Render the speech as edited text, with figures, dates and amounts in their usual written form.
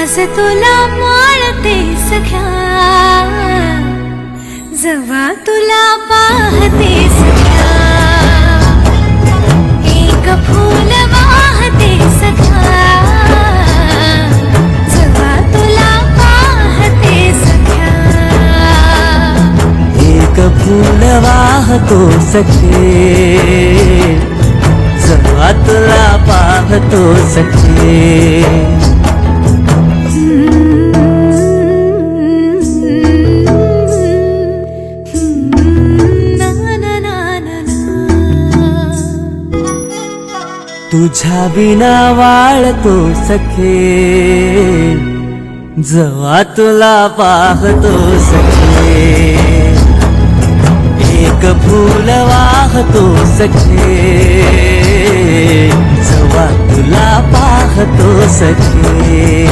आज तुला माळते सख्या, जवा तुला पाहते सख्या, एक फूल वाहते सख्या, जवा तुला पाहते सख्या, एक फूल वाहतो सखे, जवा तुला पाहतो सखे. तुझ्या विना वाळतो सखे, जवा तुला पाहतो सखे, एक फूल वाहतो सखे, जवा तुला पाहतो सखे.